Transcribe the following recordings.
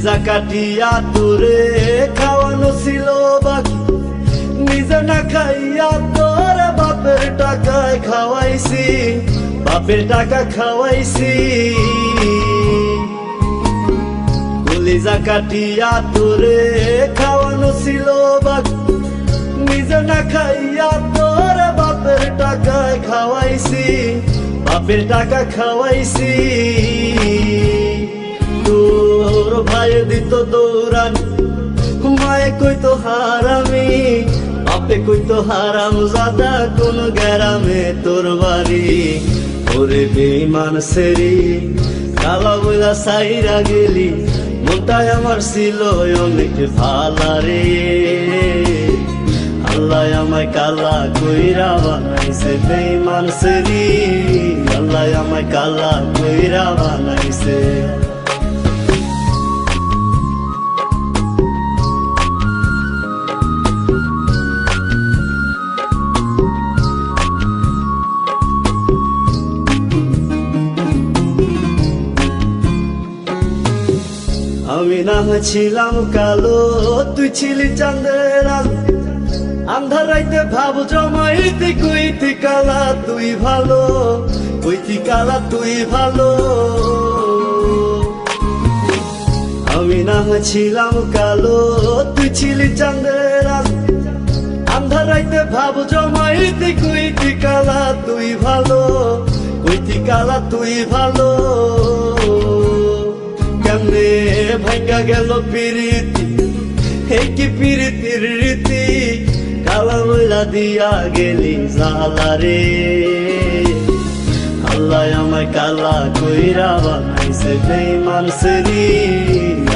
কলিজা কাটিয়া তোরে খাওয়ানো ছিল বাকি, নিজে না খাইয়া তোর বাপের টাকায় খাওয়াইছি, বাপের টাকা খাওয়াইছি। কলিজা কাটিয়া তোরে খাওয়ানো ছিল বাকি, নিজে না খাইয়া তোর বাপের টাকায় খাওয়াইছি, বাপের টাকা খাওয়াইছি। তোর ভাই দিত দৌড়ানি, মায়ে কইতো হারামি, বাপে কইতো হারাম জাদা, কোন গ্রামে তোর বাড়ি। ওরে বেঈমান সেরি কালা বইলা সাইরা গেলি, মনটাই আমার ছিল অনেক ভালা রে। আল্লাহ আমায় কালা কইরা বানাইছে বেঈমান সেরি, আল্লাহ আমায় কালা কইরা বানাইছে। আমি না হয়েছিলাম কালো, তুই ছিলি চাঁদের আলো, আন্ধার রাইতে ভাব জমাইতি, কইতি কালা তুই ভালো, কইতি কালা তুই ভালো। আমি না হয়েছিলাম কালো, তুই ছিলি চাঁদের আলো, আন্ধার রাইতে ভাব জমাইতি, কইতি কালা তুই ভালো, কইতি কালা তুই ভালো। কেমনে ভাঙ্গা গেল পিরিতি, এই কি পিরিতির রীতি, কালা বইলা দিয়া গেলি জালা রে। আল্লাহ আমায় কালা কইরা বানাইছে বেঈমান সেরি,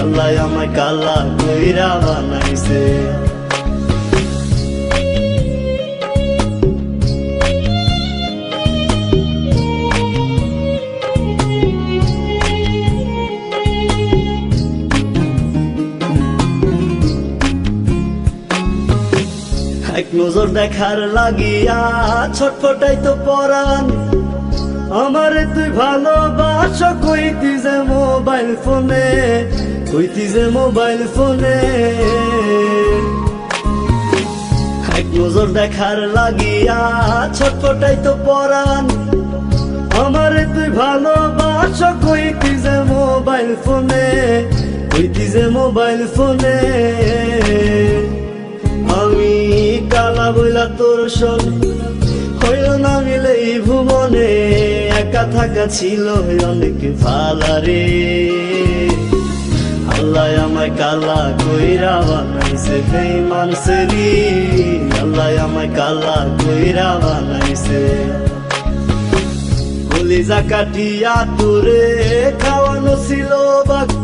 আল্লাহ আমায় কালা কইরা বানাইছে। এক নজর দেখার লাগিয়া ছটফটাই তো পরাণ, আমারে তুই ভালোবাস, কইতি যে মোবাইল ফোনে, কইতি যে মোবাইল ফোনে। এক নজর দেখার লাগিয়া ছটফটাই তো পরাণ, আমারে তুই ভালোবাস, কইতি যে মোবাইল ফোনে, কইতি যে মোবাইল ফোনে। আমি কালা বইলা তোর সনে হইল না মিলে এই ভুবনে, একা থাকা ছিল অনেক ভালা রে। আল্লাহ আমায় কালা কইরা বানাইছে বেঈমান সেরি, আল্লাহ আমায় কালা কইরা বানাইছে। কলিজা কাটিয়া তোরে খাওয়ানো ছিল বাকি,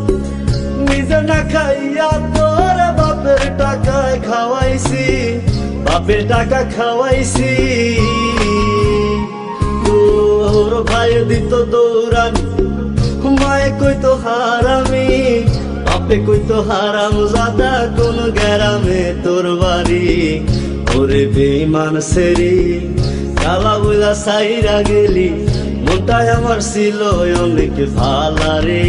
নিজে না খাইয়া তোর বাপের টাকায় খাওয়াইছি, বাপের টাকা খাওয়াইছি। তোর ভাই দিত দৌড়ানি, মায়ে কইতো হারামি, বাপে কইতো হারাম জাদা, কোন গ্রামে তোর বাড়ি। ওরে বেঈমান সেরি কালা বইলা সাইরা গেলি, মনটাই আমার ছিল অনেক ভালা রে।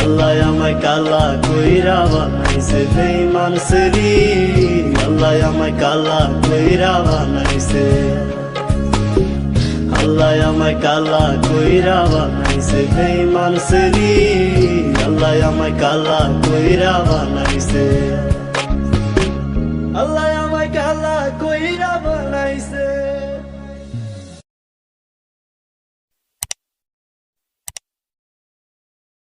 আল্লাহ আমায় কালা কইরা বানাইছে বেঈমান সেরি, আল্লাহ আমায় কালা কইরা বানাইছে। আল্লাহ আমায় কালা কইরা বানাইছে বেঈমান সেরি, আল্লাহ আমায় কালা কইরা বানাইছে। আল্লাহ